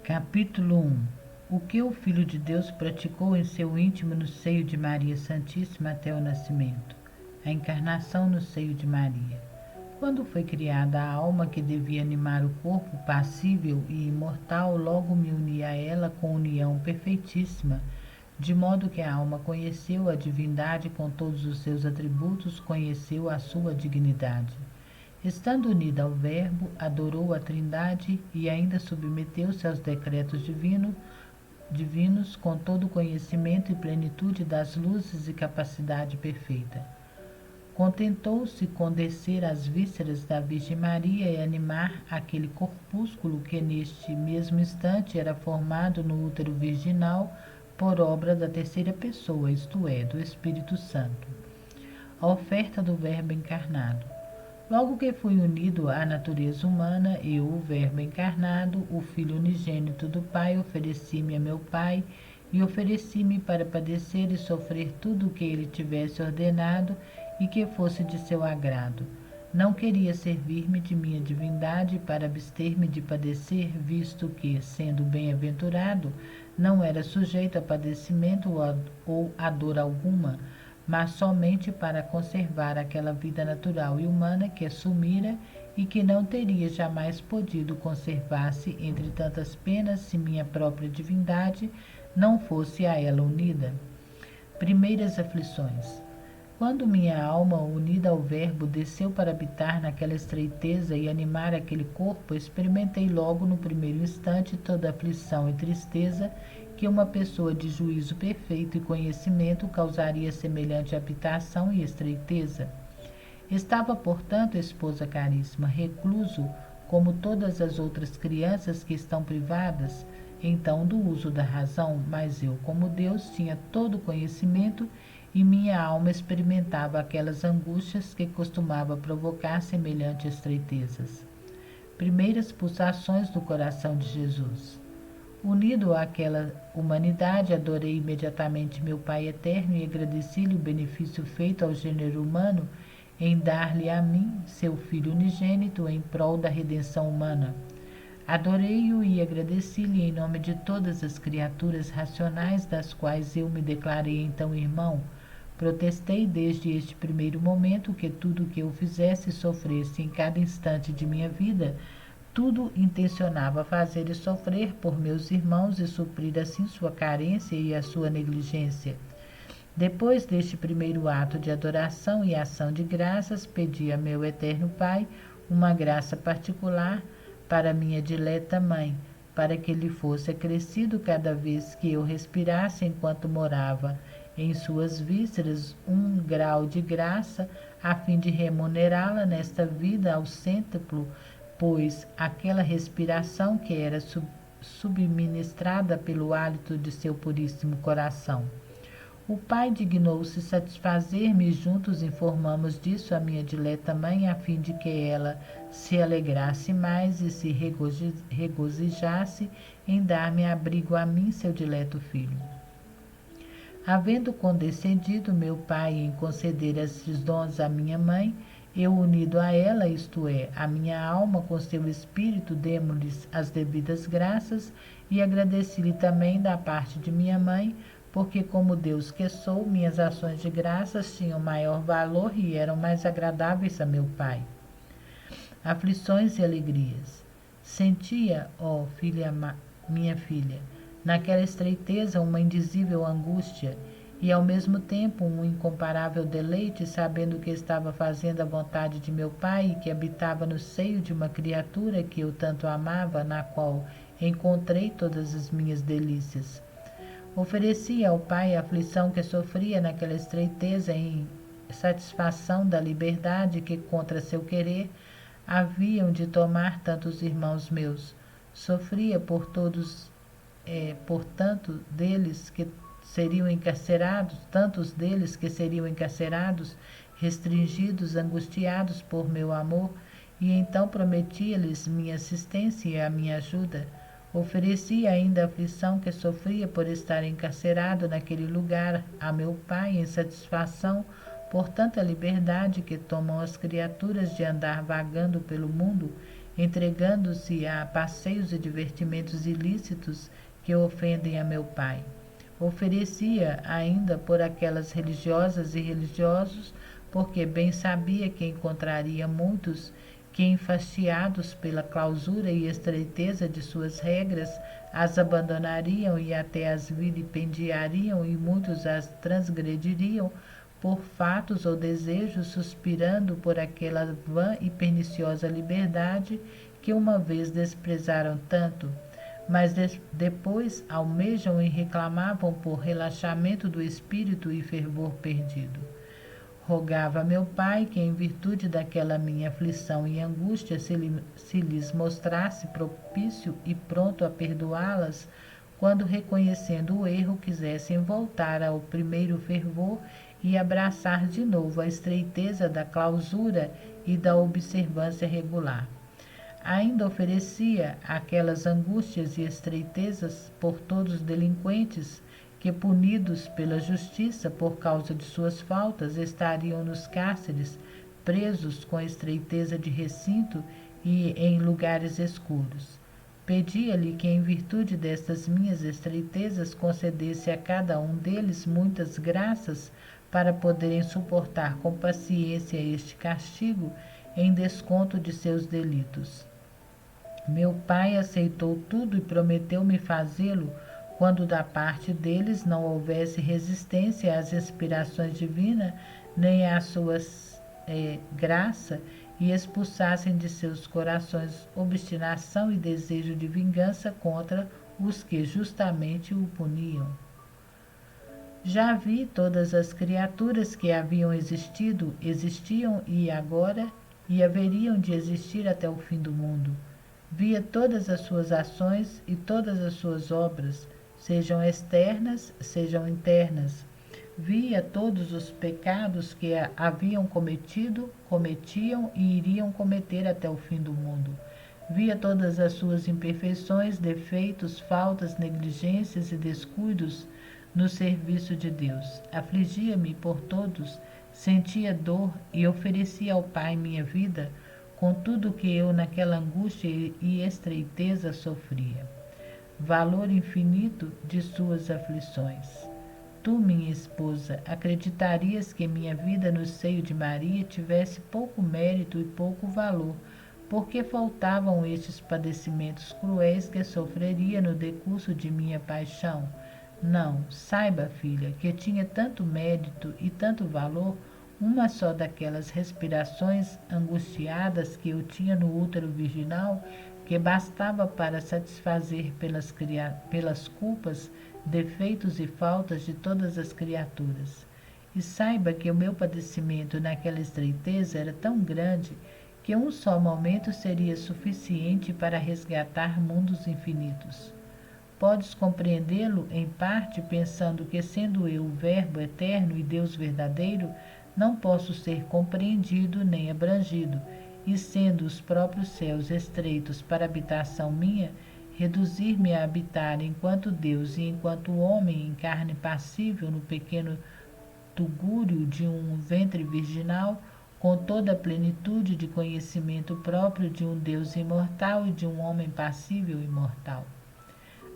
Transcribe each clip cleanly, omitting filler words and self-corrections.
Capítulo 1. O que o Filho de Deus praticou em seu íntimo no seio de Maria Santíssima até o nascimento. A encarnação no seio de Maria. Quando foi criada a alma que devia animar o corpo passível e imortal, logo me uni a ela com união perfeitíssima, de modo que a alma conheceu a divindade com todos os seus atributos, conheceu a sua dignidade. Estando unida ao Verbo, adorou a Trindade e ainda submeteu-se aos decretos divinos com todo o conhecimento e plenitude das luzes e capacidade perfeita. Contentou-se com descer às vísceras da Virgem Maria e animar aquele corpúsculo que neste mesmo instante era formado no útero virginal por obra da terceira pessoa, isto é, do Espírito Santo. A oferta do Verbo encarnado. Logo que fui unido à natureza humana, eu, o Verbo encarnado, o Filho unigênito do Pai, ofereci-me a meu Pai e ofereci-me para padecer e sofrer tudo o que ele tivesse ordenado e que fosse de seu agrado. Não queria servir-me de minha divindade para abster-me de padecer, visto que, sendo bem-aventurado, não era sujeito a padecimento ou a dor alguma, mas somente para conservar aquela vida natural e humana que assumira e que não teria jamais podido conservar-se entre tantas penas se minha própria divindade não fosse a ela unida. Primeiras aflições. Quando minha alma, unida ao Verbo, desceu para habitar naquela estreiteza e animar aquele corpo, experimentei logo no primeiro instante toda a aflição e tristeza que uma pessoa de juízo perfeito e conhecimento causaria semelhante habitação e estreiteza. Estava, portanto, esposa caríssima, recluso, como todas as outras crianças que estão privadas, então, do uso da razão, mas eu, como Deus, tinha todo o conhecimento e minha alma experimentava aquelas angústias que costumava provocar semelhantes estreitezas. Primeiras pulsações do coração de Jesus. Unido àquela humanidade, adorei imediatamente meu Pai eterno e agradeci-lhe o benefício feito ao gênero humano em dar-lhe a mim, seu Filho unigênito, em prol da redenção humana. Adorei-o e agradeci-lhe em nome de todas as criaturas racionais das quais eu me declarei então irmão. Protestei desde este primeiro momento que tudo o que eu fizesse sofresse em cada instante de minha vida, tudo intencionava fazer e sofrer por meus irmãos e suprir assim sua carência e a sua negligência. Depois deste primeiro ato de adoração e ação de graças, pedi a meu eterno Pai uma graça particular para minha dileta mãe, para que lhe fosse acrescido cada vez que eu respirasse enquanto morava em suas vísceras um grau de graça, a fim de remunerá-la nesta vida ao cêntuplo, pois aquela respiração que era subministrada pelo hálito de seu puríssimo coração. O Pai dignou-se satisfazer-me e juntos informamos disso a minha dileta mãe, a fim de que ela se alegrasse mais e se regozijasse em dar-me abrigo a mim, seu dileto filho. Havendo condescendido meu Pai em conceder esses dons à minha mãe, eu unido a ela, isto é, a minha alma com seu espírito, demo-lhes as devidas graças e agradeci-lhe também da parte de minha mãe, porque como Deus que sou, minhas ações de graças tinham maior valor e eram mais agradáveis a meu Pai. Aflições e alegrias. Sentia, ó filha, minha filha, naquela estreiteza uma indizível angústia e ao mesmo tempo um incomparável deleite, sabendo que estava fazendo a vontade de meu Pai e que habitava no seio de uma criatura que eu tanto amava, na qual encontrei todas as minhas delícias. Oferecia ao Pai a aflição que sofria naquela estreiteza em satisfação da liberdade que, contra seu querer, haviam de tomar tantos irmãos meus. Sofria por tantos deles que seriam encarcerados, restringidos, angustiados por meu amor, e então prometia-lhes minha assistência e a minha ajuda. Oferecia ainda a aflição que sofria por estar encarcerado naquele lugar a meu Pai em satisfação por tanta liberdade que tomam as criaturas de andar vagando pelo mundo, entregando-se a passeios e divertimentos ilícitos que ofendem a meu pai. Oferecia ainda por aquelas religiosas e religiosos, porque bem sabia que encontraria muitos que, enfastiados pela clausura e estreiteza de suas regras, as abandonariam e até as vilipendiariam, e muitos as transgrediriam por fatos ou desejos, suspirando por aquela vã e perniciosa liberdade que uma vez desprezaram tanto, mas depois almejam e reclamavam por relaxamento do espírito e fervor perdido. Rogava a meu pai que, em virtude daquela minha aflição e angústia, se lhes mostrasse propício e pronto a perdoá-las, quando, reconhecendo o erro, quisessem voltar ao primeiro fervor e abraçar de novo a estreiteza da clausura e da observância regular. Ainda oferecia aquelas angústias e estreitezas por todos os delinquentes que, punidos pela justiça por causa de suas faltas, estariam nos cárceres, presos com estreiteza de recinto e em lugares escuros. Pedia-lhe que, em virtude destas minhas estreitezas, concedesse a cada um deles muitas graças para poderem suportar com paciência este castigo em desconto de seus delitos. Meu pai aceitou tudo e prometeu-me fazê-lo quando da parte deles não houvesse resistência às inspirações divinas nem à sua graça, e expulsassem de seus corações obstinação e desejo de vingança contra os que justamente o puniam. Já vi todas as criaturas que haviam existido, existiam e agora e haveriam de existir até o fim do mundo. Via todas as suas ações e todas as suas obras, sejam externas, sejam internas. Via todos os pecados que haviam cometido, cometiam e iriam cometer até o fim do mundo. Via todas as suas imperfeições, defeitos, faltas, negligências e descuidos no serviço de Deus. Afligia-me por todos, sentia dor e oferecia ao Pai minha vida, com tudo que eu naquela angústia e estreiteza sofria. Valor infinito de suas aflições. Tu, minha esposa, acreditarias que minha vida no seio de Maria tivesse pouco mérito e pouco valor, porque faltavam estes padecimentos cruéis que sofreria no decurso de minha paixão? Não, saiba, filha, que tinha tanto mérito e tanto valor uma só daquelas respirações angustiadas que eu tinha no útero virginal, que bastava para satisfazer pelas culpas, defeitos e faltas de todas as criaturas. E saiba que o meu padecimento naquela estreiteza era tão grande que um só momento seria suficiente para resgatar mundos infinitos. Podes compreendê-lo, em parte, pensando que, sendo eu o Verbo eterno e Deus verdadeiro, não posso ser compreendido nem abrangido, e sendo os próprios céus estreitos para habitação minha, reduzir-me a habitar enquanto Deus e enquanto homem em carne passível no pequeno tugúrio de um ventre virginal, com toda a plenitude de conhecimento próprio de um Deus imortal e de um homem passível e mortal.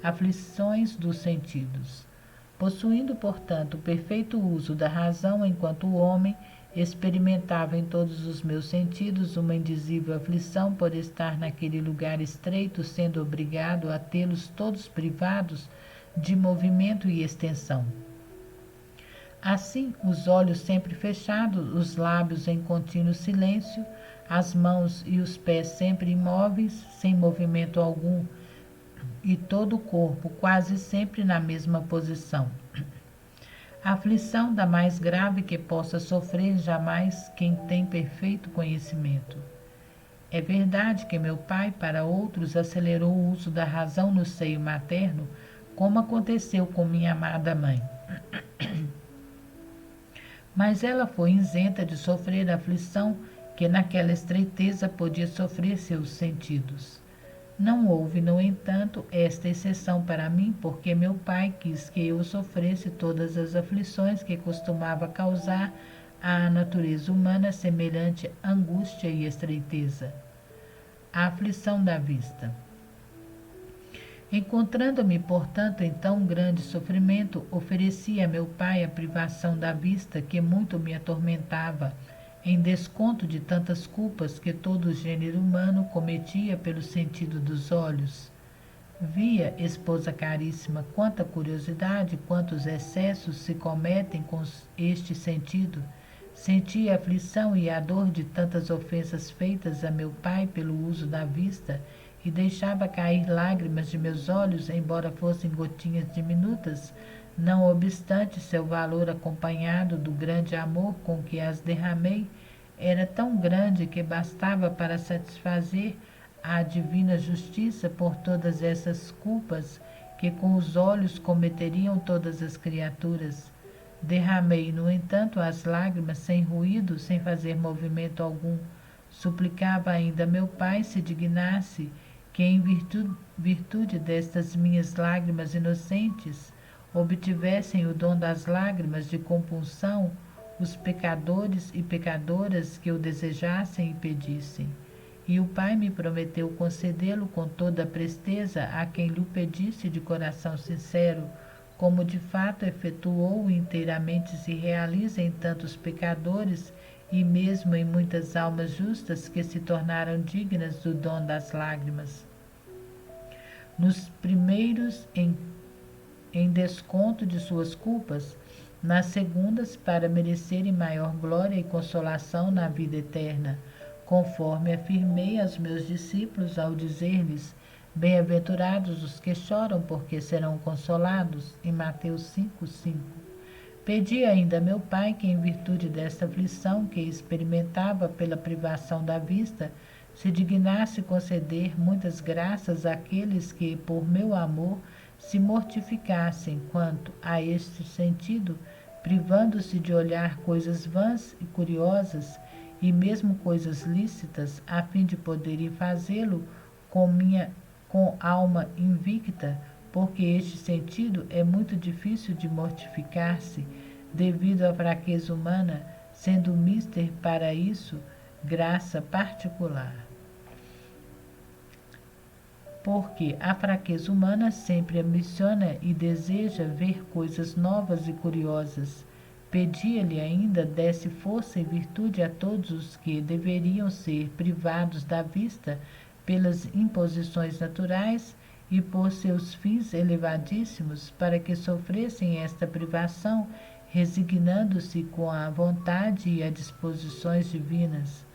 Aflições dos sentidos. Possuindo, portanto, o perfeito uso da razão enquanto homem, experimentava em todos os meus sentidos uma indizível aflição por estar naquele lugar estreito, sendo obrigado a tê-los todos privados de movimento e extensão. Assim, os olhos sempre fechados, os lábios em contínuo silêncio, as mãos e os pés sempre imóveis, sem movimento algum, e todo o corpo quase sempre na mesma posição. A aflição da mais grave que possa sofrer jamais quem tem perfeito conhecimento. É verdade que meu pai, para outros, acelerou o uso da razão no seio materno, como aconteceu com minha amada mãe. Mas ela foi isenta de sofrer a aflição que naquela estreiteza podia sofrer seus sentidos. Não houve, no entanto, esta exceção para mim, porque meu pai quis que eu sofresse todas as aflições que costumava causar à natureza humana semelhante angústia e estreiteza. A aflição da vista. Encontrando-me, portanto, em tão grande sofrimento, ofereci a meu pai a privação da vista que muito me atormentava, em desconto de tantas culpas que todo o gênero humano cometia pelo sentido dos olhos. Via, esposa caríssima, quanta curiosidade, quantos excessos se cometem com este sentido. Sentia a aflição e a dor de tantas ofensas feitas a meu pai pelo uso da vista, e deixava cair lágrimas de meus olhos, embora fossem gotinhas diminutas, não obstante seu valor acompanhado do grande amor com que as derramei, era tão grande que bastava para satisfazer a divina justiça por todas essas culpas que com os olhos cometeriam todas as criaturas. Derramei, no entanto, as lágrimas sem ruído, sem fazer movimento algum. Suplicava ainda meu pai se dignasse que, em virtude destas minhas lágrimas inocentes, obtivessem o dom das lágrimas de compunção os pecadores e pecadoras que o desejassem e pedissem. E o pai me prometeu concedê-lo com toda a presteza a quem lhe pedisse de coração sincero, como de fato efetuou e inteiramente se realiza em tantos pecadores e mesmo em muitas almas justas que se tornaram dignas do dom das lágrimas. Nos primeiros, em desconto de suas culpas, nas segundas, para merecerem maior glória e consolação na vida eterna, conforme afirmei aos meus discípulos ao dizer-lhes: bem-aventurados os que choram, porque serão consolados, em Mateus 5:5. Pedi ainda a meu pai que, em virtude desta aflição que experimentava pela privação da vista, se dignasse conceder muitas graças àqueles que, por meu amor, se mortificassem quanto a este sentido, privando-se de olhar coisas vãs e curiosas, e mesmo coisas lícitas, a fim de poderem fazê-lo com alma invicta, porque este sentido é muito difícil de mortificar-se, devido à fraqueza humana, sendo o mister para isso graça particular. Porque a fraqueza humana sempre ambiciona e deseja ver coisas novas e curiosas. Pedia-lhe ainda desse força e virtude a todos os que deveriam ser privados da vista pelas imposições naturais e por seus fins elevadíssimos, para que sofressem esta privação, resignando-se com a vontade e as disposições divinas.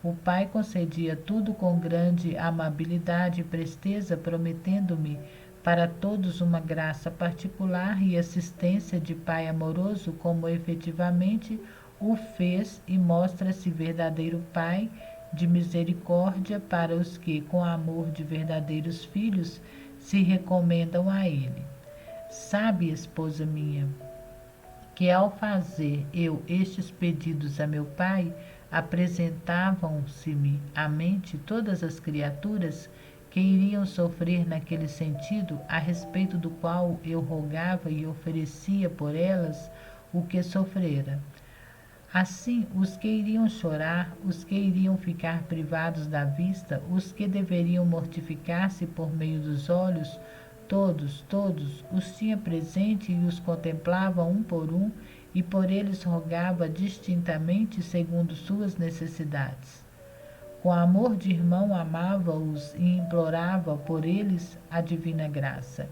O pai concedia tudo com grande amabilidade e presteza, prometendo-me para todos uma graça particular e assistência de pai amoroso, como efetivamente o fez, e mostra-se verdadeiro pai de misericórdia para os que, com amor de verdadeiros filhos, se recomendam a ele. Sabe, esposa minha, que ao fazer eu estes pedidos a meu pai, apresentavam-se-me à mente todas as criaturas que iriam sofrer naquele sentido, a respeito do qual eu rogava e oferecia por elas o que sofrera. Assim, os que iriam chorar, os que iriam ficar privados da vista, os que deveriam mortificar-se por meio dos olhos, todos, os tinha presente e os contemplava um por um, e por eles rogava distintamente segundo suas necessidades. Com amor de irmão amava-os e implorava por eles a divina graça.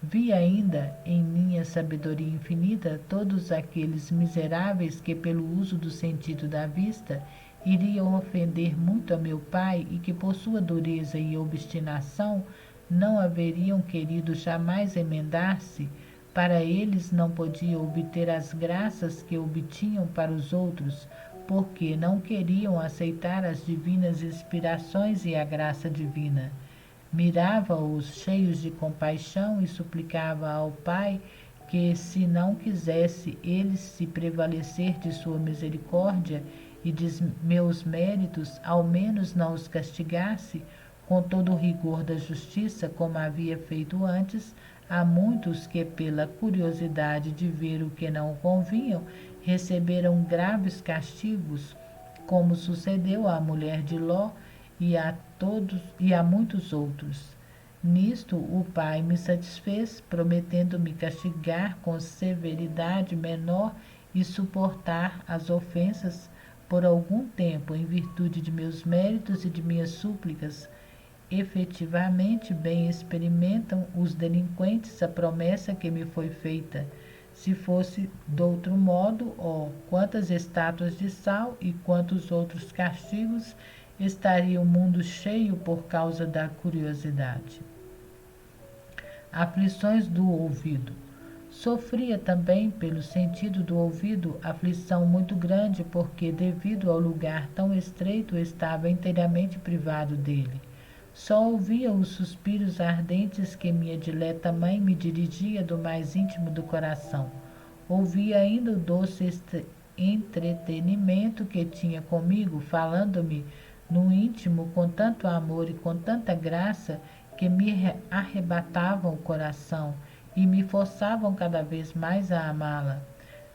Vi ainda, em minha sabedoria infinita, todos aqueles miseráveis que, pelo uso do sentido da vista, iriam ofender muito a meu pai e que, por sua dureza e obstinação, não haveriam querido jamais emendar-se. Para eles não podiam obter as graças que obtinham para os outros, porque não queriam aceitar as divinas inspirações e a graça divina. Mirava-os cheios de compaixão e suplicava ao Pai que, se não quisesse ele se prevalecer de sua misericórdia e de meus méritos, ao menos não os castigasse com todo o rigor da justiça, como havia feito antes a muitos que, pela curiosidade de ver o que não convinham, receberam graves castigos, como sucedeu à mulher de Ló e a muitos outros. Nisto o Pai me satisfez, prometendo-me castigar com severidade menor e suportar as ofensas por algum tempo, em virtude de meus méritos e de minhas súplicas. Efetivamente bem experimentam os delinquentes a promessa que me foi feita. Se fosse doutro modo, quantas estátuas de sal e quantos outros castigos estaria o mundo cheio por causa da curiosidade. Aflições do ouvido. Sofria também, pelo sentido do ouvido, aflição muito grande, porque, devido ao lugar tão estreito, estava inteiramente privado dele. Só ouvia os suspiros ardentes que minha dileta mãe me dirigia do mais íntimo do coração. Ouvia ainda o doce entretenimento que tinha comigo, falando-me no íntimo com tanto amor e com tanta graça que me arrebatavam o coração e me forçavam cada vez mais a amá-la.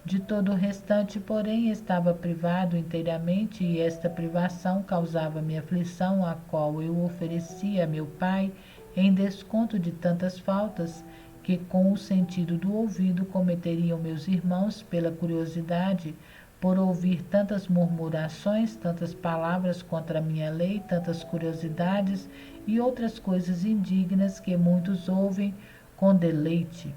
De todo o restante, porém, estava privado inteiramente, e esta privação causava-me aflição, a qual eu oferecia a meu pai em desconto de tantas faltas que, com o sentido do ouvido, cometeriam meus irmãos pela curiosidade, por ouvir tantas murmurações, tantas palavras contra a minha lei, tantas curiosidades e outras coisas indignas que muitos ouvem com deleite.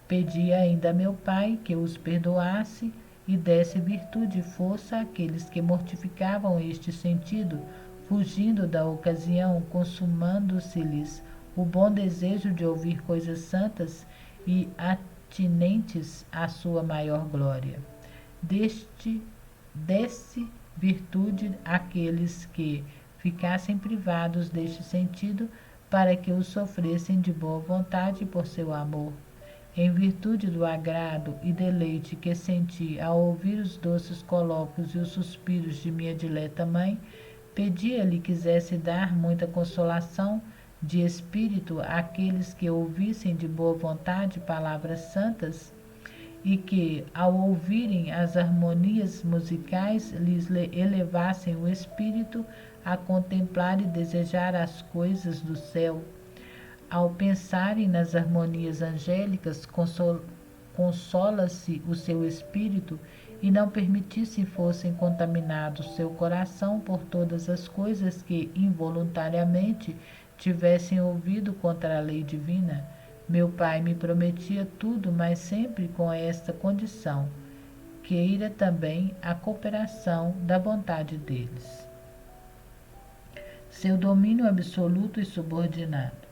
Pedi ainda a meu pai que os perdoasse e desse virtude e força àqueles que mortificavam este sentido, fugindo da ocasião, consumando-se-lhes o bom desejo de ouvir coisas santas e atinentes à sua maior glória. Desse virtude àqueles que ficassem privados deste sentido, para que o sofressem de boa vontade por seu amor. Em virtude do agrado e deleite que senti ao ouvir os doces colóquios e os suspiros de minha dileta mãe, pedia-lhe quisesse dar muita consolação de espírito àqueles que ouvissem de boa vontade palavras santas e que, ao ouvirem as harmonias musicais, lhes elevassem o espírito a contemplar e desejar as coisas do céu. Ao pensarem nas harmonias angélicas, consola-se o seu espírito, e não permitissem fossem contaminados seu coração por todas as coisas que involuntariamente tivessem ouvido contra a lei divina. Meu pai me prometia tudo, mas sempre com esta condição: queira também a cooperação da vontade deles. Seu domínio absoluto e subordinado.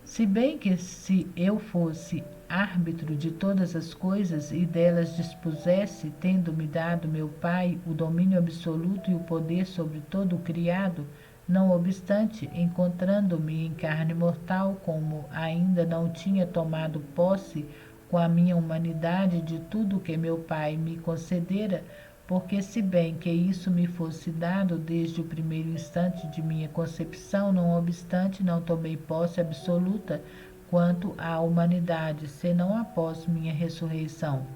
Se bem que se eu fosse árbitro de todas as coisas e delas dispusesse, tendo-me dado meu Pai o domínio absoluto e o poder sobre todo o criado, não obstante, encontrando-me em carne mortal, como ainda não tinha tomado posse com a minha humanidade de tudo que meu Pai me concedera, porque se bem que isso me fosse dado desde o primeiro instante de minha concepção, não obstante não tomei posse absoluta quanto à humanidade, senão após minha ressurreição.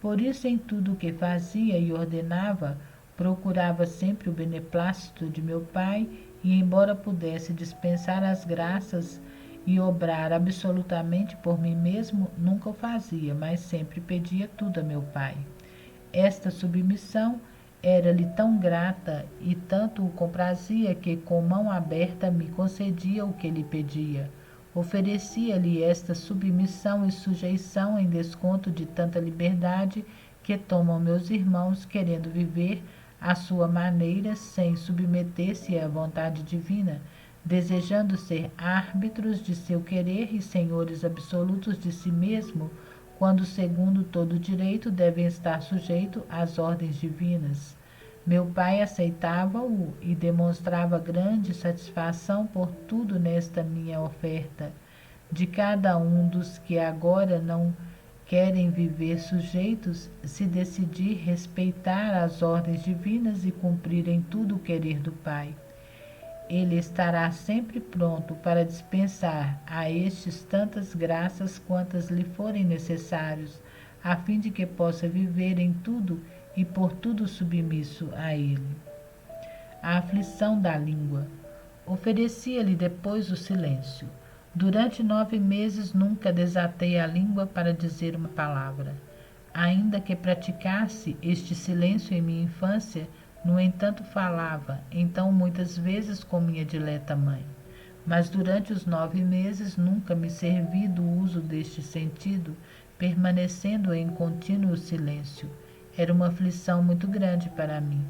Por isso, em tudo o que fazia e ordenava, procurava sempre o beneplácito de meu Pai, e embora pudesse dispensar as graças e obrar absolutamente por mim mesmo, nunca o fazia, mas sempre pedia tudo a meu Pai. Esta submissão era-lhe tão grata e tanto o comprazia que, com mão aberta, me concedia o que lhe pedia. Oferecia-lhe esta submissão e sujeição em desconto de tanta liberdade que tomam meus irmãos, querendo viver à sua maneira, sem submeter-se à vontade divina, desejando ser árbitros de seu querer e senhores absolutos de si mesmo, quando, segundo todo direito, devem estar sujeitos às ordens divinas. Meu pai aceitava-o e demonstrava grande satisfação por tudo nesta minha oferta. De cada um dos que agora não querem viver sujeitos, se decidir respeitar as ordens divinas e cumprir em tudo o querer do Pai, ele estará sempre pronto para dispensar a estes tantas graças quantas lhe forem necessários, a fim de que possa viver em tudo e por tudo submisso a ele. A aflição da língua. Oferecia-lhe depois o silêncio. Durante 9 meses nunca desatei a língua para dizer uma palavra. Ainda que praticasse este silêncio em minha infância, no entanto falava, então muitas vezes com minha dileta mãe. Mas durante os 9 meses nunca me servi do uso deste sentido, permanecendo em contínuo silêncio. Era uma aflição muito grande para mim.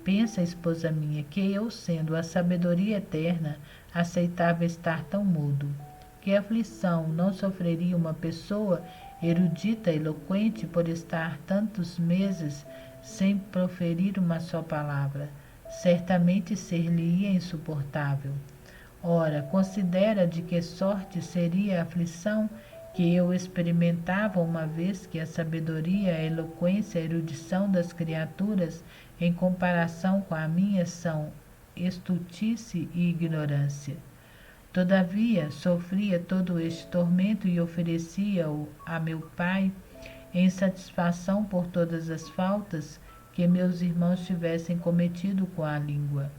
Pensa, esposa minha, que eu, sendo a sabedoria eterna, aceitava estar tão mudo. Que aflição não sofreria uma pessoa erudita e eloquente por estar tantos meses sem proferir uma só palavra? Certamente ser-lhe-ia insuportável. Ora, considera de que sorte seria a aflição que eu experimentava uma vez que a sabedoria, a eloquência, a erudição das criaturas, em comparação com a minha, são estultice e ignorância. Todavia, sofria todo este tormento e oferecia-o a meu pai em satisfação por todas as faltas que meus irmãos tivessem cometido com a língua.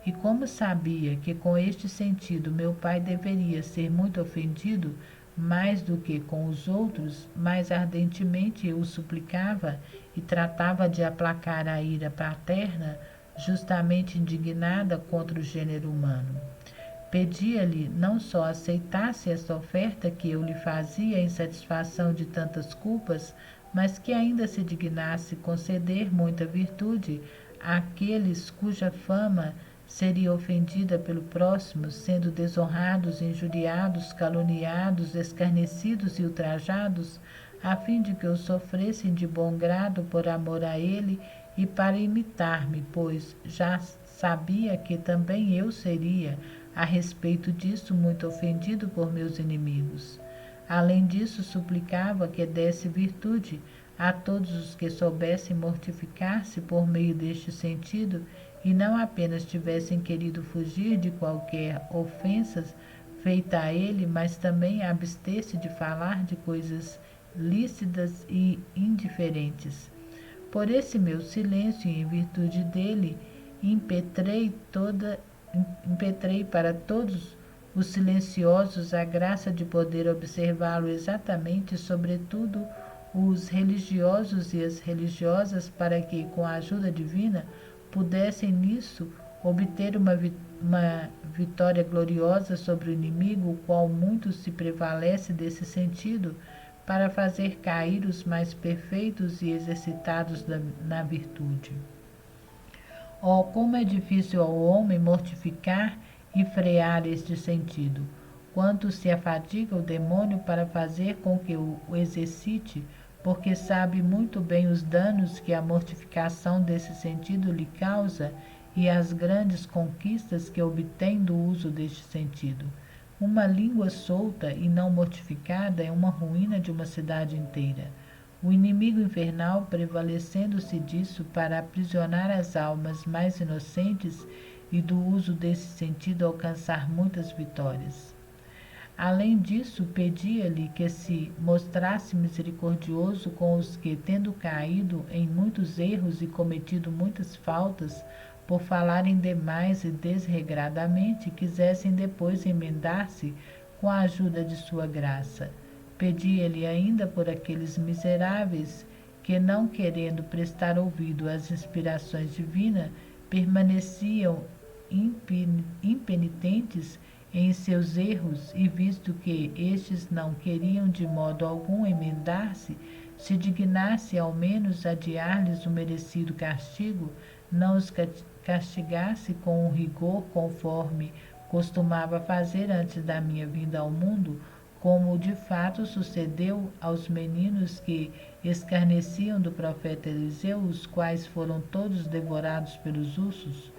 E como sabia que com este sentido meu pai deveria ser muito ofendido, mais do que com os outros, mais ardentemente eu o suplicava e tratava de aplacar a ira paterna, justamente indignada contra o gênero humano. Pedia-lhe não só aceitasse esta oferta que eu lhe fazia em satisfação de tantas culpas, mas que ainda se dignasse conceder muita virtude àqueles cuja fama seria ofendida pelo próximo, sendo desonrados, injuriados, caluniados, escarnecidos e ultrajados, a fim de que os sofressem de bom grado por amor a ele e para imitar-me, pois já sabia que também eu seria, a respeito disso, muito ofendido por meus inimigos. Além disso, suplicava que desse virtude a todos os que soubessem mortificar-se por meio deste sentido e não apenas tivessem querido fugir de qualquer ofensa feita a ele, mas também abster-se de falar de coisas lícitas e indiferentes. Por esse meu silêncio e em virtude dele, impetrei para todos os silenciosos a graça de poder observá-lo exatamente, sobretudo os religiosos e as religiosas, para que, com a ajuda divina, pudessem nisso obter uma vitória gloriosa sobre o inimigo, o qual muito se prevalece desse sentido, para fazer cair os mais perfeitos e exercitados na virtude. Oh, como é difícil ao homem mortificar e frear este sentido! Quanto se afadiga o demônio para fazer com que o exercite, porque sabe muito bem os danos que a mortificação desse sentido lhe causa e as grandes conquistas que obtém do uso deste sentido. Uma língua solta e não mortificada é uma ruína de uma cidade inteira. O inimigo infernal, prevalecendo-se disso para aprisionar as almas mais inocentes e do uso desse sentido alcançar muitas vitórias. Além disso, pedia-lhe que se mostrasse misericordioso com os que, tendo caído em muitos erros e cometido muitas faltas, por falarem demais e desregradamente, quisessem depois emendar-se com a ajuda de sua graça. Pedia-lhe ainda por aqueles miseráveis que, não querendo prestar ouvido às inspirações divinas, permaneciam impenitentes em seus erros e, visto que estes não queriam de modo algum emendar-se, se dignasse ao menos adiar-lhes o merecido castigo, não os castigasse com um rigor conforme costumava fazer antes da minha vinda ao mundo, como de fato sucedeu aos meninos que escarneciam do profeta Eliseu, os quais foram todos devorados pelos ursos,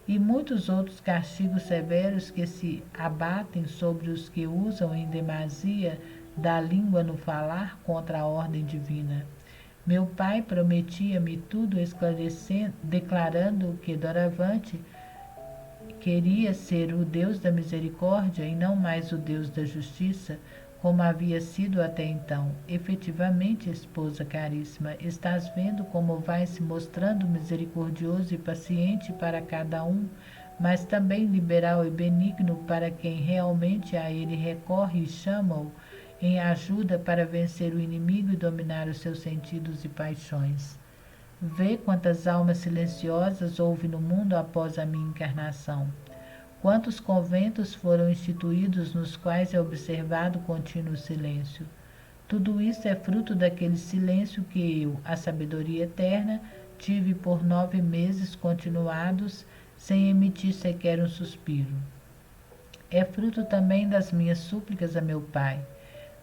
e muitos outros castigos severos que se abatem sobre os que usam em demasia da língua no falar contra a ordem divina. Meu pai prometia-me tudo esclarecendo, declarando que doravante queria ser o Deus da misericórdia e não mais o Deus da justiça, como havia sido até então. Efetivamente, esposa caríssima, estás vendo como vai se mostrando misericordioso e paciente para cada um, mas também liberal e benigno para quem realmente a ele recorre e chama-o em ajuda para vencer o inimigo e dominar os seus sentidos e paixões. Vê quantas almas silenciosas houve no mundo após a minha encarnação. Quantos conventos foram instituídos nos quais é observado contínuo silêncio. Tudo isso é fruto daquele silêncio que eu, a sabedoria eterna, tive por 9 meses continuados, sem emitir sequer um suspiro. É fruto também das minhas súplicas a meu Pai.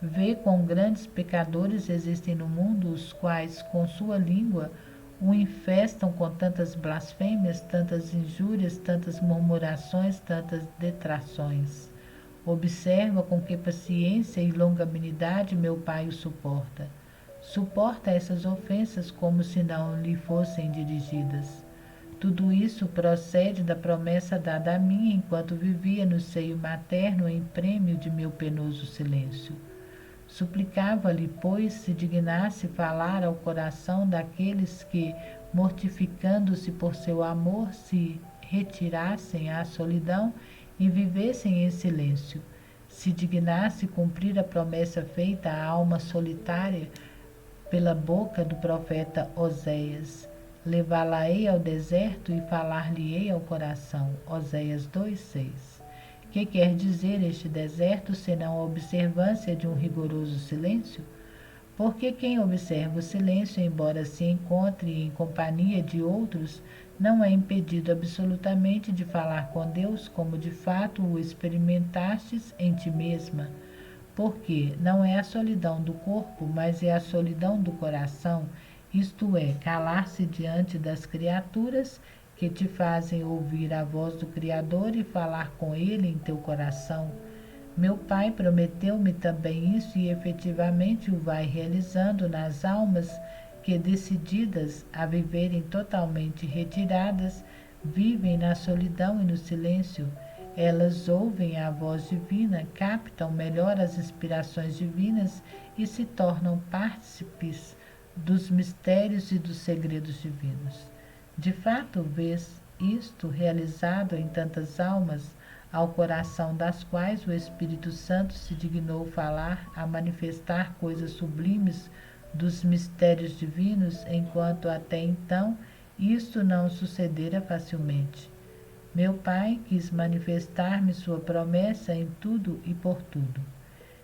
Vê quão grandes pecadores existem no mundo, os quais, com sua língua, o infestam com tantas blasfêmias, tantas injúrias, tantas murmurações, tantas detrações. Observa com que paciência e longanimidade meu Pai o suporta. Suporta essas ofensas como se não lhe fossem dirigidas. Tudo isso procede da promessa dada a mim enquanto vivia no seio materno em prêmio de meu penoso silêncio. Suplicava-lhe, pois, se dignasse falar ao coração daqueles que, mortificando-se por seu amor, se retirassem à solidão e vivessem em silêncio. Se dignasse cumprir a promessa feita à alma solitária pela boca do profeta Oséias. Levá-la-ei ao deserto e falar-lhe-ei ao coração. Oséias 2:6. Que quer dizer este deserto, senão a observância de um rigoroso silêncio? Porque quem observa o silêncio, embora se encontre em companhia de outros, não é impedido absolutamente de falar com Deus, como de fato o experimentastes em ti mesma. Porque não é a solidão do corpo, mas é a solidão do coração, isto é, calar-se diante das criaturas que te fazem ouvir a voz do Criador e falar com ele em teu coração. Meu Pai prometeu-me também isso e efetivamente o vai realizando nas almas que, decididas a viverem totalmente retiradas, vivem na solidão e no silêncio. Elas ouvem a voz divina, captam melhor as inspirações divinas e se tornam partícipes dos mistérios e dos segredos divinos. De fato, vês isto realizado em tantas almas, ao coração das quais o Espírito Santo se dignou falar, a manifestar coisas sublimes dos mistérios divinos, enquanto até então isto não sucedera facilmente. Meu Pai quis manifestar-me sua promessa em tudo e por tudo.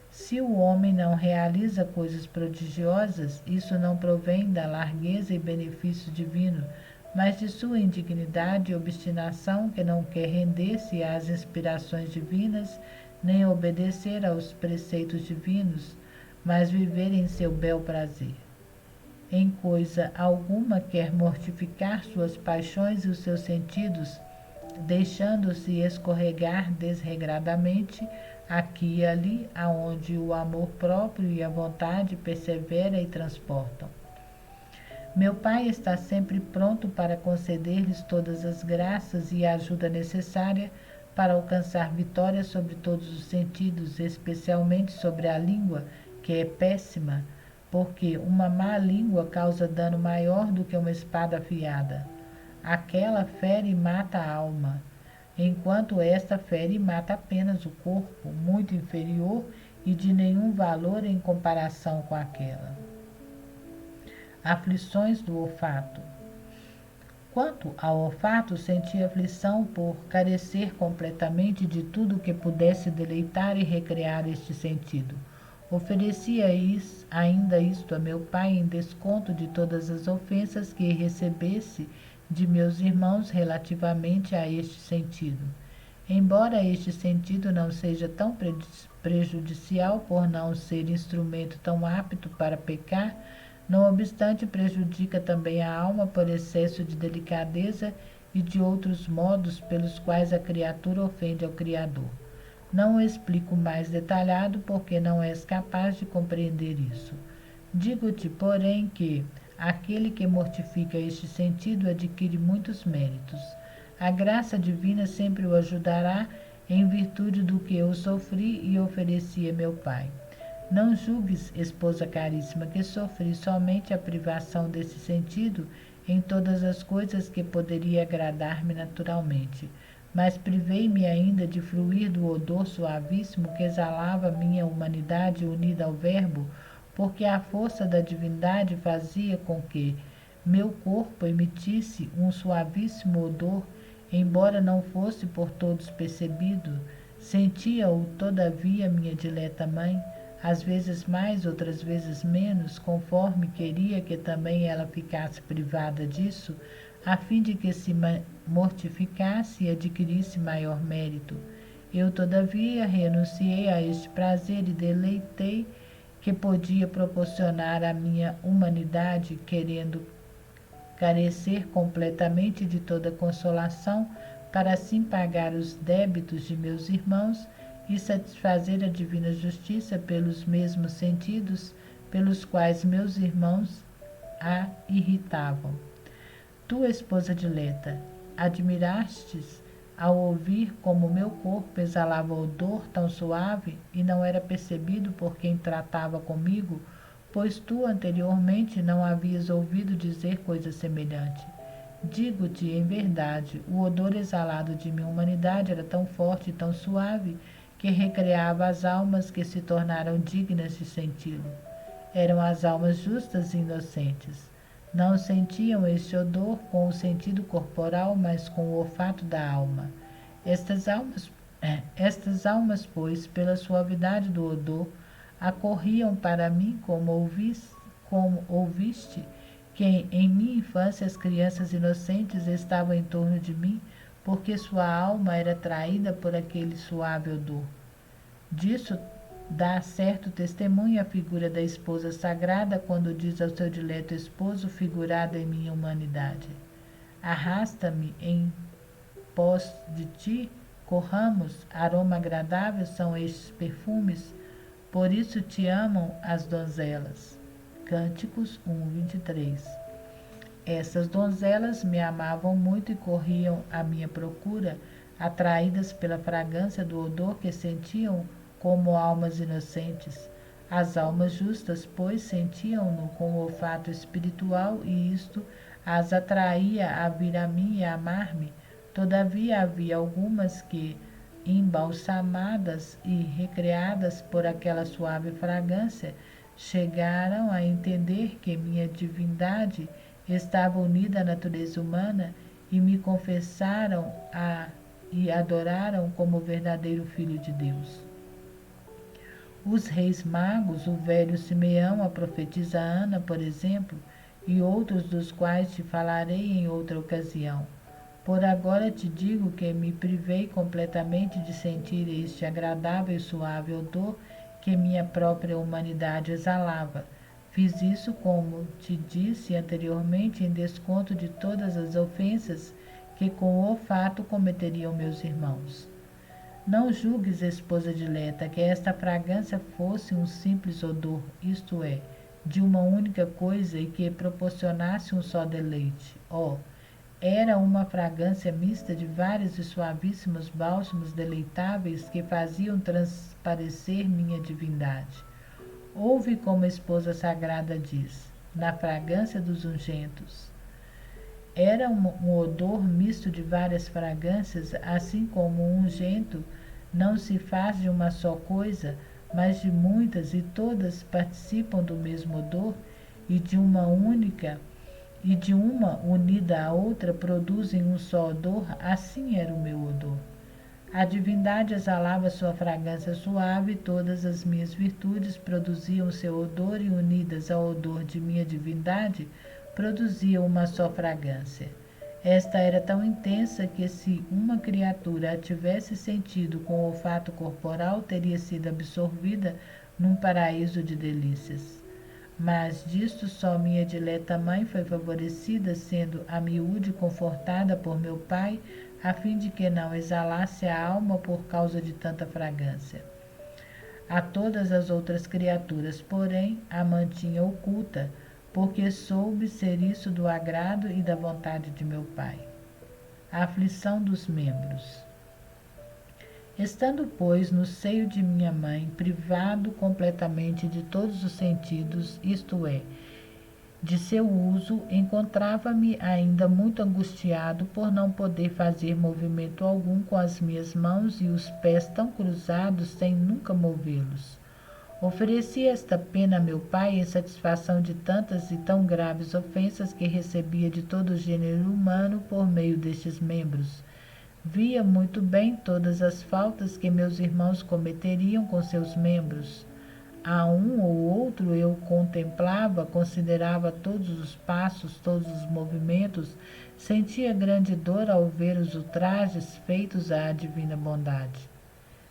Se o homem não realiza coisas prodigiosas, isso não provém da largueza e benefício divino, mas de sua indignidade e obstinação, que não quer render-se às inspirações divinas, nem obedecer aos preceitos divinos, mas viver em seu bel prazer. Em coisa alguma quer mortificar suas paixões e os seus sentidos, deixando-se escorregar desregradamente aqui e ali, aonde o amor próprio e a vontade persevera e transportam. Meu Pai está sempre pronto para conceder-lhes todas as graças e a ajuda necessária para alcançar vitória sobre todos os sentidos, especialmente sobre a língua, que é péssima, porque uma má língua causa dano maior do que uma espada afiada. Aquela fere e mata a alma, enquanto esta fere e mata apenas o corpo, muito inferior e de nenhum valor em comparação com aquela. Aflições do olfato. Quanto ao olfato, senti aflição por carecer completamente de tudo que pudesse deleitar e recrear este sentido. Oferecia ainda isto a meu Pai em desconto de todas as ofensas que recebesse de meus irmãos relativamente a este sentido. Embora este sentido não seja tão prejudicial por não ser instrumento tão apto para pecar, não obstante prejudica também a alma por excesso de delicadeza e de outros modos pelos quais a criatura ofende ao Criador. Não o explico mais detalhado porque não és capaz de compreender isso. Digo-te, porém, que aquele que mortifica este sentido adquire muitos méritos. A graça divina sempre o ajudará em virtude do que eu sofri e ofereci a meu Pai. Não julgues, esposa caríssima, que sofri somente a privação desse sentido em todas as coisas que poderia agradar-me naturalmente, mas privei-me ainda de fruir do odor suavíssimo que exalava minha humanidade unida ao Verbo, porque a força da divindade fazia com que meu corpo emitisse um suavíssimo odor, embora não fosse por todos percebido. Sentia-o, todavia, minha dileta mãe, às vezes mais, outras vezes menos, conforme queria que também ela ficasse privada disso, a fim de que se mortificasse e adquirisse maior mérito. Eu, todavia, renunciei a este prazer e deleitei que podia proporcionar à minha humanidade, querendo carecer completamente de toda consolação, para assim pagar os débitos de meus irmãos e satisfazer a divina justiça pelos mesmos sentidos pelos quais meus irmãos a irritavam. Tu, esposa dileta, admirastes ao ouvir como meu corpo exalava odor tão suave e não era percebido por quem tratava comigo, pois tu anteriormente não havias ouvido dizer coisa semelhante. Digo-te, em verdade, o odor exalado de minha humanidade era tão forte e tão suave que recreava as almas que se tornaram dignas de senti-lo. Eram as almas justas e inocentes. Não sentiam este odor com o sentido corporal, mas com o olfato da alma. Estas almas, pois, pela suavidade do odor, acorriam para mim como ouviste que em minha infância as crianças inocentes estavam em torno de mim, porque sua alma era atraída por aquele suave odor. Disso dá certo testemunho a figura da esposa sagrada quando diz ao seu dileto esposo figurado em minha humanidade: arrasta-me em pós de ti, corramos, aroma agradável são estes perfumes, por isso te amam as donzelas. Cânticos 1:23. Essas donzelas me amavam muito e corriam à minha procura, atraídas pela fragrância do odor que sentiam como almas inocentes. As almas justas, pois, sentiam-no com o olfato espiritual e isto as atraía a vir a mim e a amar-me. Todavia havia algumas que, embalsamadas e recreadas por aquela suave fragrância, chegaram a entender que minha divindade estava unida à natureza humana e me confessaram e adoraram como verdadeiro Filho de Deus. Os reis magos, o velho Simeão, a profetisa Ana, por exemplo, e outros dos quais te falarei em outra ocasião. Por agora te digo que me privei completamente de sentir este agradável e suave odor que minha própria humanidade exalava. Fiz isso, como te disse anteriormente, em desconto de todas as ofensas que com o olfato cometeriam meus irmãos. Não julgues, esposa dileta, que esta fragrância fosse um simples odor, isto é, de uma única coisa e que proporcionasse um só deleite. Era uma fragrância mista de vários e suavíssimos bálsamos deleitáveis que faziam transparecer minha divindade. Ouve como a esposa sagrada diz, na fragrância dos ungentos. Era um odor misto de várias fragrâncias, assim como um ungento não se faz de uma só coisa, mas de muitas, e todas participam do mesmo odor, e de uma unida à outra produzem um só odor, assim era o meu odor. A divindade exalava sua fragrância suave e todas as minhas virtudes produziam seu odor e unidas ao odor de minha divindade produziam uma só fragrância. Esta era tão intensa que se uma criatura a tivesse sentido com o olfato corporal teria sido absorvida num paraíso de delícias. Mas disto só minha dileta mãe foi favorecida, sendo a miúde confortada por meu pai, a fim de que não exalasse a alma por causa de tanta fragrância. A todas as outras criaturas, porém, a mantinha oculta, porque soube ser isso do agrado e da vontade de meu pai. A aflição dos membros. Estando, pois, no seio de minha mãe, privado completamente de todos os sentidos, isto é, de seu uso, encontrava-me ainda muito angustiado por não poder fazer movimento algum com as minhas mãos e os pés tão cruzados sem nunca movê-los. Ofereci esta pena a meu pai em satisfação de tantas e tão graves ofensas que recebia de todo o gênero humano por meio destes membros. Via muito bem todas as faltas que meus irmãos cometeriam com seus membros. A um ou outro eu contemplava, considerava todos os passos, todos os movimentos, sentia grande dor ao ver os ultrajes feitos à divina bondade.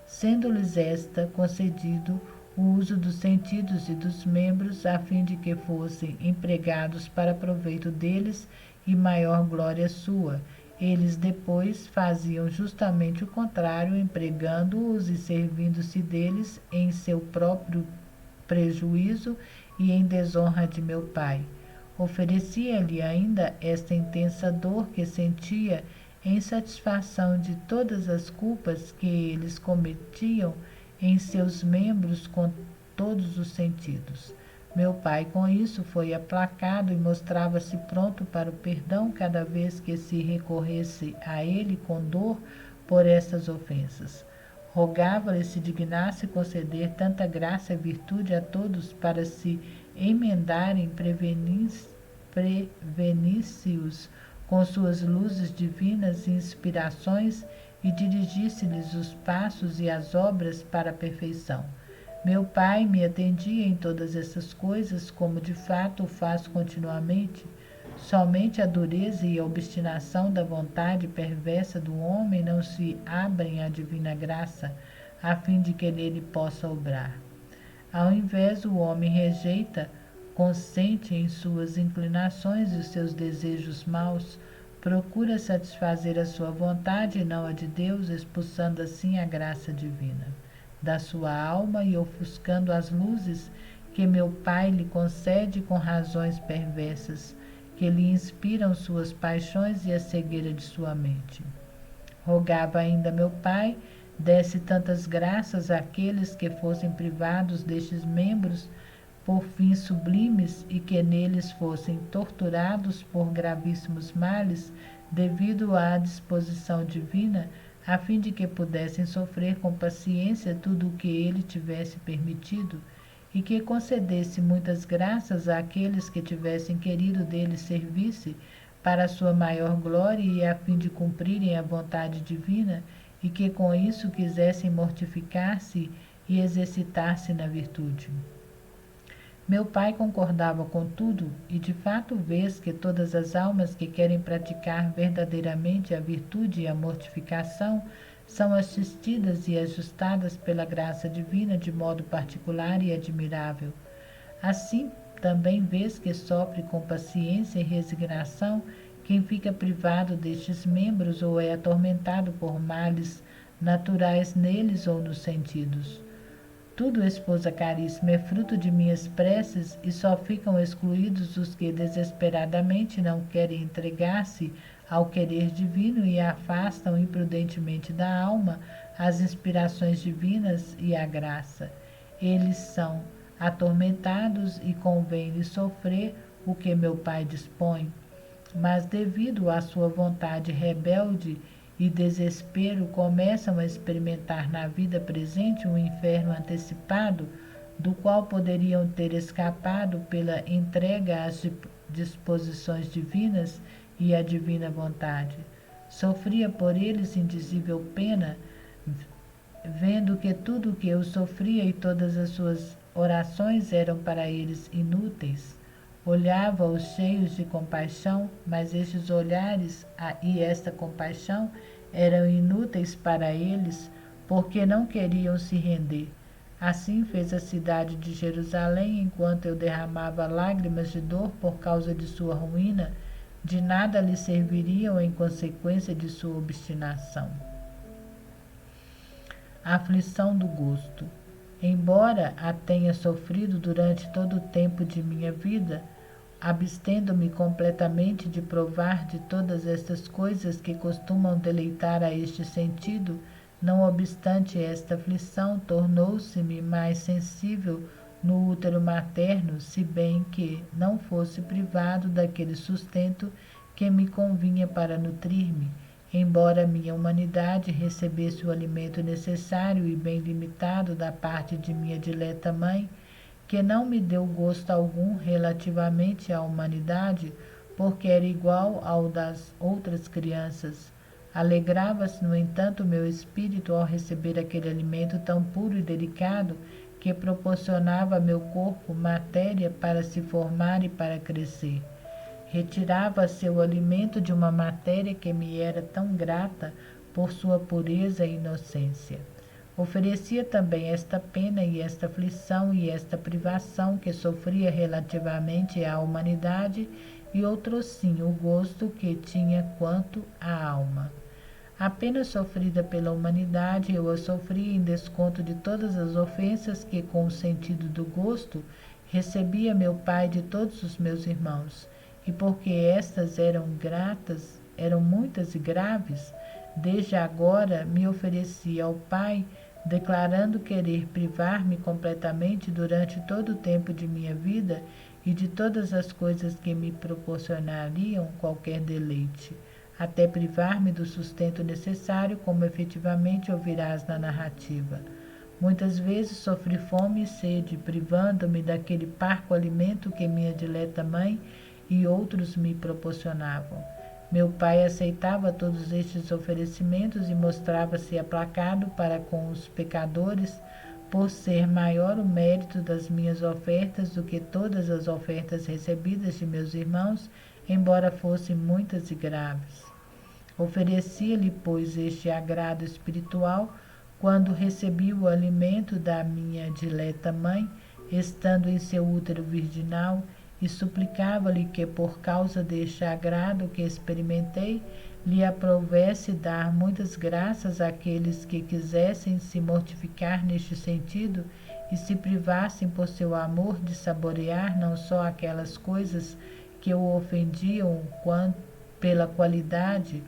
Sendo-lhes esta concedido o uso dos sentidos e dos membros, a fim de que fossem empregados para proveito deles e maior glória sua, eles depois faziam justamente o contrário, empregando-os e servindo-se deles em seu próprio prejuízo e em desonra de meu pai. Oferecia-lhe ainda esta intensa dor que sentia em satisfação de todas as culpas que eles cometiam em seus membros com todos os sentidos. Meu pai, com isso, foi aplacado e mostrava-se pronto para o perdão cada vez que se recorresse a ele com dor por estas ofensas. Rogava-lhe se dignasse conceder tanta graça e virtude a todos para se emendarem, prevenisse-os com suas luzes divinas e inspirações e dirigisse-lhes os passos e as obras para a perfeição. Meu pai me atendia em todas essas coisas, como de fato o faz continuamente. Somente a dureza e a obstinação da vontade perversa do homem não se abrem à divina graça, a fim de que nele possa obrar. Ao invés, o homem rejeita, consente em suas inclinações e os seus desejos maus, procura satisfazer a sua vontade e não a de Deus, expulsando assim a graça divina da sua alma e ofuscando as luzes que meu Pai lhe concede com razões perversas, que lhe inspiram suas paixões e a cegueira de sua mente. Rogava ainda meu Pai, desse tantas graças àqueles que fossem privados destes membros por fins sublimes e que neles fossem torturados por gravíssimos males devido à disposição divina, a fim de que pudessem sofrer com paciência tudo o que ele tivesse permitido, e que concedesse muitas graças àqueles que tivessem querido dele servir-se para a sua maior glória e a fim de cumprirem a vontade divina, e que com isso quisessem mortificar-se e exercitar-se na virtude. Meu pai concordava com tudo, e de fato vês que todas as almas que querem praticar verdadeiramente a virtude e a mortificação são assistidas e ajustadas pela graça divina de modo particular e admirável. Assim, também vês que sofre com paciência e resignação quem fica privado destes membros ou é atormentado por males naturais neles ou nos sentidos. Tudo, esposa caríssima, é fruto de minhas preces e só ficam excluídos os que desesperadamente não querem entregar-se ao querer divino e afastam imprudentemente da alma as inspirações divinas e a graça. Eles são atormentados e convém-lhes sofrer o que meu Pai dispõe, mas devido à sua vontade rebelde e desespero começam a experimentar na vida presente um inferno antecipado, do qual poderiam ter escapado pela entrega às disposições divinas e à divina vontade. Sofria por eles indizível pena, vendo que tudo o que eu sofria e todas as suas orações eram para eles inúteis. Olhava-os cheios de compaixão, mas estes olhares e esta compaixão eram inúteis para eles, porque não queriam se render. Assim fez a cidade de Jerusalém, enquanto eu derramava lágrimas de dor por causa de sua ruína, de nada lhe serviriam em consequência de sua obstinação. A aflição do gosto. Embora a tenha sofrido durante todo o tempo de minha vida, abstendo-me completamente de provar de todas estas coisas que costumam deleitar a este sentido, Não obstante esta aflição, tornou-se-me mais sensível no útero materno, se bem que não fosse privado daquele sustento que me convinha para nutrir-me, embora minha humanidade recebesse o alimento necessário e bem limitado da parte de minha dileta mãe, que não me deu gosto algum relativamente à humanidade, porque era igual ao das outras crianças. Alegrava-se, no entanto, meu espírito ao receber aquele alimento tão puro e delicado que proporcionava a meu corpo matéria para se formar e para crescer. Retirava seu alimento de uma matéria que me era tão grata por sua pureza e inocência. Oferecia também esta pena e esta aflição e esta privação que sofria relativamente à humanidade e outrossim o gosto que tinha quanto à alma. A pena sofrida pela humanidade eu a sofria em desconto de todas as ofensas que, com o sentido do gosto, recebia meu pai de todos os meus irmãos, e porque estas eram muitas e graves, desde agora me oferecia ao pai, declarando querer privar-me completamente durante todo o tempo de minha vida e de todas as coisas que me proporcionariam qualquer deleite, até privar-me do sustento necessário, como efetivamente ouvirás na narrativa. Muitas vezes sofri fome e sede, privando-me daquele parco alimento que minha dileta mãe e outros me proporcionavam. Meu pai aceitava todos estes oferecimentos e mostrava-se aplacado para com os pecadores, por ser maior o mérito das minhas ofertas do que todas as ofertas recebidas de meus irmãos, embora fossem muitas e graves. Oferecia-lhe, pois, este agrado espiritual quando recebi o alimento da minha dileta mãe, estando em seu útero virginal, e suplicava-lhe que, por causa deste agrado que experimentei, lhe aprovesse dar muitas graças àqueles que quisessem se mortificar neste sentido e se privassem por seu amor de saborear não só aquelas coisas que o ofendiam pela quantidade,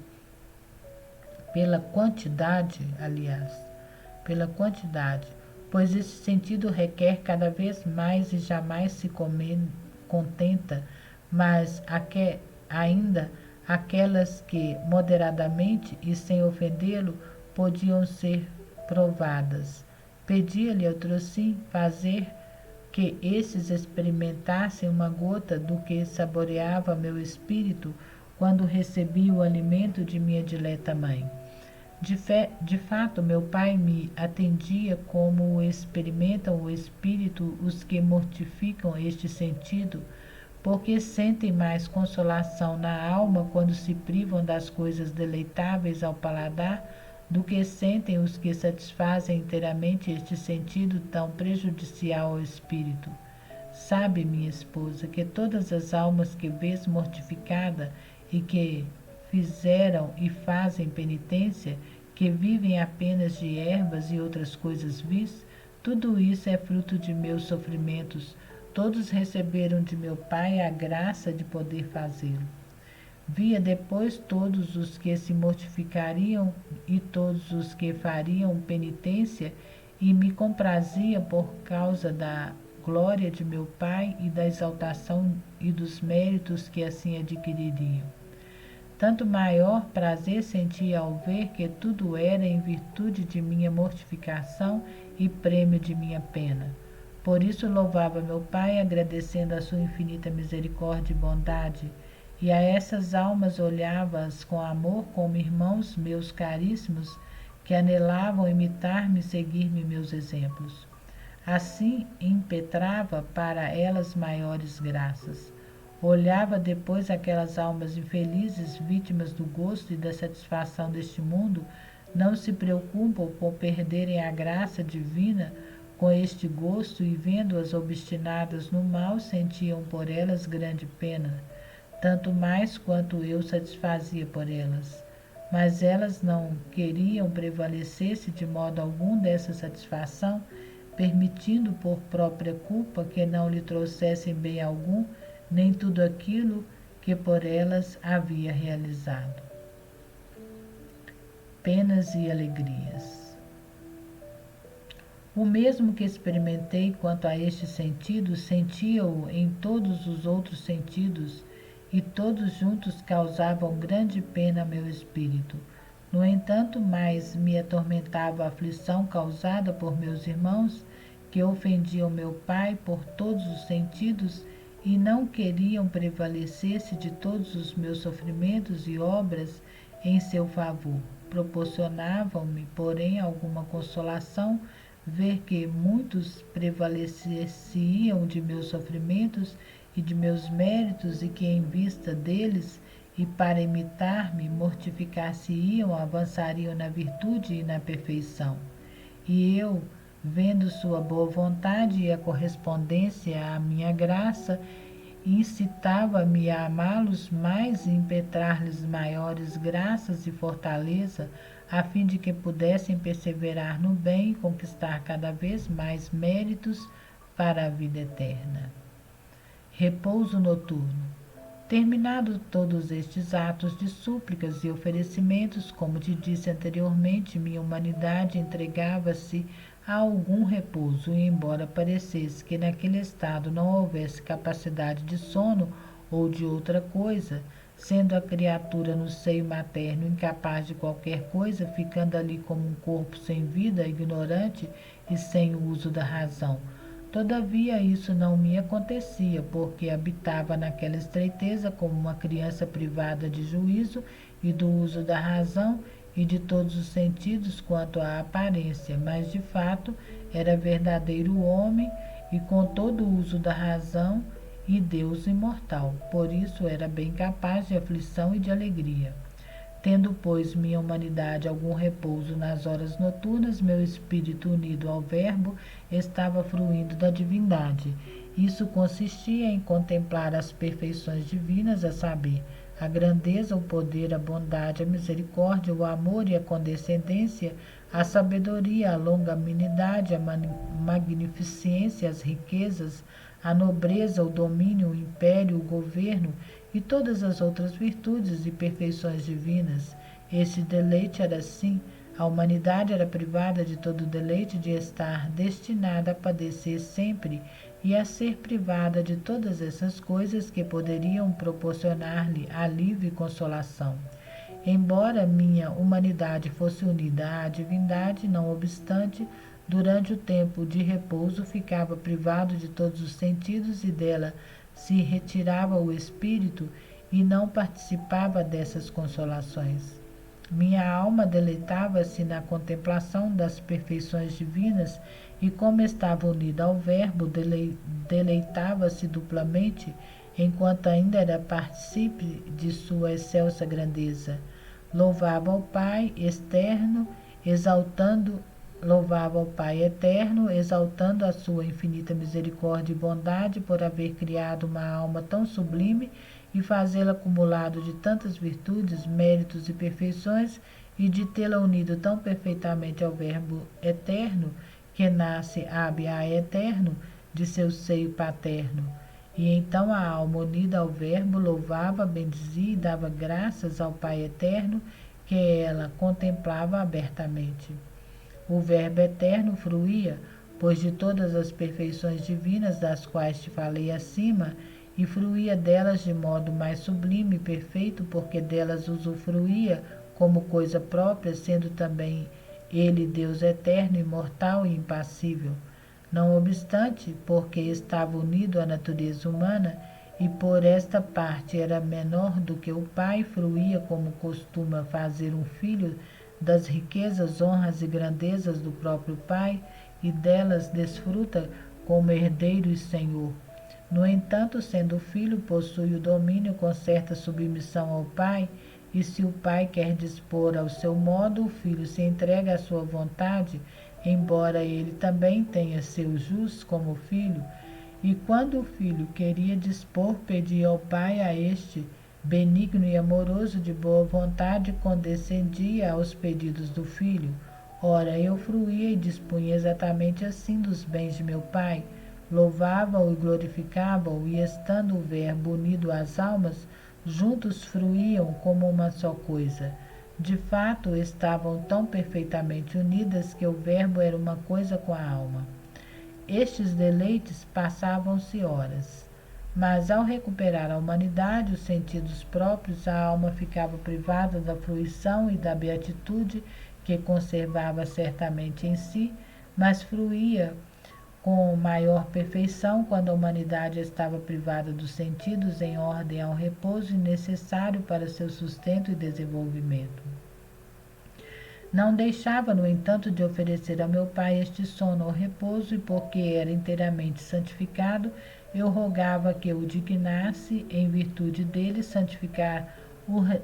pois esse sentido requer cada vez mais e jamais se contenta, mas ainda aquelas que, moderadamente e sem ofendê-lo, podiam ser provadas. Pedia-lhe outrossim fazer que esses experimentassem uma gota do que saboreava meu espírito quando recebi o alimento de minha dileta mãe. De fato, meu pai me atendia como experimentam o espírito os que mortificam este sentido, porque sentem mais consolação na alma quando se privam das coisas deleitáveis ao paladar do que sentem os que satisfazem inteiramente este sentido tão prejudicial ao espírito. Sabe, minha esposa, que todas as almas que vês mortificada e que fizeram e fazem penitência, que vivem apenas de ervas e outras coisas vis, tudo isso é fruto de meus sofrimentos. Todos receberam de meu pai a graça de poder fazê-lo. Via depois todos os que se mortificariam e todos os que fariam penitência, e me comprazia por causa da glória de meu pai e da exaltação e dos méritos que assim adquiririam. Tanto maior prazer sentia ao ver que tudo era em virtude de minha mortificação e prêmio de minha pena. Por isso louvava meu pai, agradecendo a sua infinita misericórdia e bondade, e a essas almas olhava-as com amor como irmãos meus caríssimos, que anelavam imitar-me e seguir-me meus exemplos. Assim impetrava para elas maiores graças. Olhava depois aquelas almas infelizes, vítimas do gosto e da satisfação deste mundo, não se preocupam por perderem a graça divina com este gosto, e vendo-as obstinadas no mal, sentiam por elas grande pena, tanto mais quanto eu satisfazia por elas. Mas elas não queriam prevalecer-se de modo algum dessa satisfação, permitindo por própria culpa que não lhe trouxessem bem algum, nem tudo aquilo que por elas havia realizado. Penas e alegrias. O mesmo que experimentei quanto a este sentido, sentia-o em todos os outros sentidos, e todos juntos causavam grande pena a meu espírito. No entanto, mais me atormentava a aflição causada por meus irmãos, que ofendiam meu Pai por todos os sentidos e não queriam prevalecer-se de todos os meus sofrimentos e obras em seu favor. Proporcionavam-me, porém, alguma consolação ver que muitos prevaleciam de meus sofrimentos e de meus méritos, e que em vista deles e para imitar-me mortificar-se-iam, avançariam na virtude e na perfeição. E eu, vendo sua boa vontade e a correspondência à minha graça, incitava-me a amá-los mais e impetrar-lhes maiores graças e fortaleza, a fim de que pudessem perseverar no bem e conquistar cada vez mais méritos para a vida eterna. Repouso noturno. Terminados todos estes atos de súplicas e oferecimentos, como te disse anteriormente, minha humanidade entregava-se a algum repouso, e embora parecesse que naquele estado não houvesse capacidade de sono ou de outra coisa, sendo a criatura no seio materno incapaz de qualquer coisa, ficando ali como um corpo sem vida, ignorante e sem o uso da razão. Todavia isso não me acontecia, porque habitava naquela estreiteza como uma criança privada de juízo e do uso da razão e de todos os sentidos quanto à aparência, mas de fato era verdadeiro homem e com todo o uso da razão e Deus imortal. Por isso era bem capaz de aflição e de alegria. Tendo, pois, minha humanidade algum repouso nas horas noturnas, meu espírito unido ao Verbo estava fruindo da divindade. Isso consistia em contemplar as perfeições divinas, a saber, a grandeza, o poder, a bondade, a misericórdia, o amor e a condescendência, a sabedoria, a longanimidade, a magnificência, as riquezas, a nobreza, o domínio, o império, o governo e todas as outras virtudes e perfeições divinas. Esse deleite era assim, a humanidade era privada de todo o deleite de estar destinada a padecer sempre e a ser privada de todas essas coisas que poderiam proporcionar-lhe alívio e consolação. Embora minha humanidade fosse unida à divindade, não obstante, durante o tempo de repouso ficava privado de todos os sentidos e dela se retirava o espírito e não participava dessas consolações. Minha alma deleitava-se na contemplação das perfeições divinas e, como estava unida ao Verbo, deleitava-se duplamente, enquanto ainda era partícipe de sua excelsa grandeza. Louvava ao Pai eterno, exaltando a sua infinita misericórdia e bondade por haver criado uma alma tão sublime e fazê-la acumulado de tantas virtudes, méritos e perfeições, e de tê-la unido tão perfeitamente ao Verbo eterno, que nasce ab a eterno, de seu seio paterno. E então a alma unida ao Verbo louvava, bendizia e dava graças ao Pai eterno, que ela contemplava abertamente. O Verbo eterno fruía, pois de todas as perfeições divinas das quais te falei acima, e fruía delas de modo mais sublime e perfeito, porque delas usufruía como coisa própria, sendo também ele Deus eterno, imortal e impassível. Não obstante, porque estava unido à natureza humana, e por esta parte era menor do que o Pai, fruía como costuma fazer um filho das riquezas, honras e grandezas do próprio Pai, e delas desfruta como herdeiro e senhor. No entanto, sendo filho, possui o domínio com certa submissão ao Pai, e se o Pai quer dispor ao seu modo, o filho se entrega à sua vontade, embora ele também tenha seu jus como filho. E quando o filho queria dispor, pedia ao Pai, a este, benigno e amoroso, de boa vontade, condescendia aos pedidos do filho. Ora, eu fruía e dispunha exatamente assim dos bens de meu Pai, louvava-o e glorificava-o, e estando o Verbo unido às almas, juntos fruíam como uma só coisa. De fato, estavam tão perfeitamente unidas que o verbo era uma coisa com a alma. Estes deleites passavam-se horas, mas ao recuperar a humanidade, os sentidos próprios, a alma ficava privada da fruição e da beatitude que conservava certamente em si, mas fruía com maior perfeição quando a humanidade estava privada dos sentidos em ordem ao repouso necessário para seu sustento e desenvolvimento. Não deixava, no entanto, de oferecer a meu Pai este sono ou repouso, e porque era inteiramente santificado, eu rogava que o dignasse, em virtude dele, santificar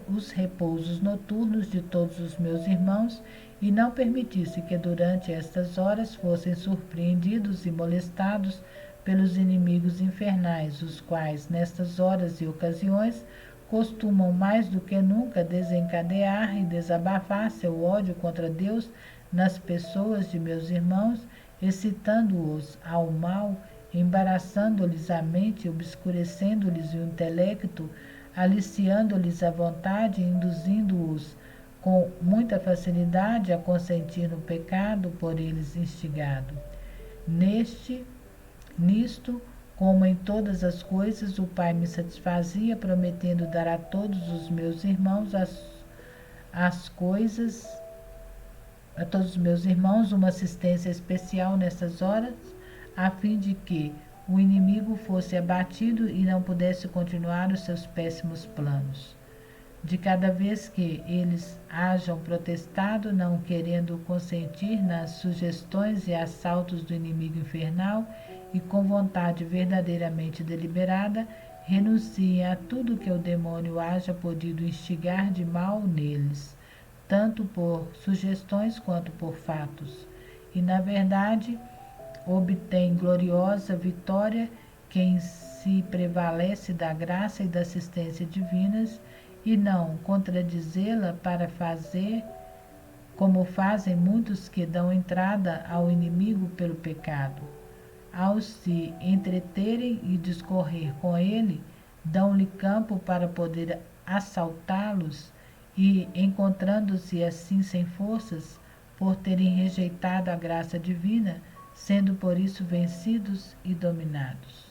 os repousos noturnos de todos os meus irmãos, e não permitisse que durante estas horas fossem surpreendidos e molestados pelos inimigos infernais, os quais, nestas horas e ocasiões, costumam mais do que nunca desencadear e desabafar seu ódio contra Deus nas pessoas de meus irmãos, excitando-os ao mal, embaraçando-lhes a mente, obscurecendo-lhes o intelecto, aliciando-lhes a vontade e induzindo-os com muita facilidade a consentir no pecado por eles instigado. Nisto, como em todas as coisas, o Pai me satisfazia, prometendo dar a todos os meus irmãos a todos os meus irmãos uma assistência especial nessas horas, a fim de que o inimigo fosse abatido e não pudesse continuar os seus péssimos planos. De cada vez que eles hajam protestado, não querendo consentir nas sugestões e assaltos do inimigo infernal, e com vontade verdadeiramente deliberada, renunciem a tudo que o demônio haja podido instigar de mal neles, tanto por sugestões quanto por fatos. E, na verdade, obtém gloriosa vitória quem se prevalece da graça e da assistência divinas, e não contradizê-la para fazer como fazem muitos que dão entrada ao inimigo pelo pecado. Ao se entreterem e discorrer com ele, dão-lhe campo para poder assaltá-los, e, encontrando-se assim sem forças, por terem rejeitado a graça divina, sendo por isso vencidos e dominados.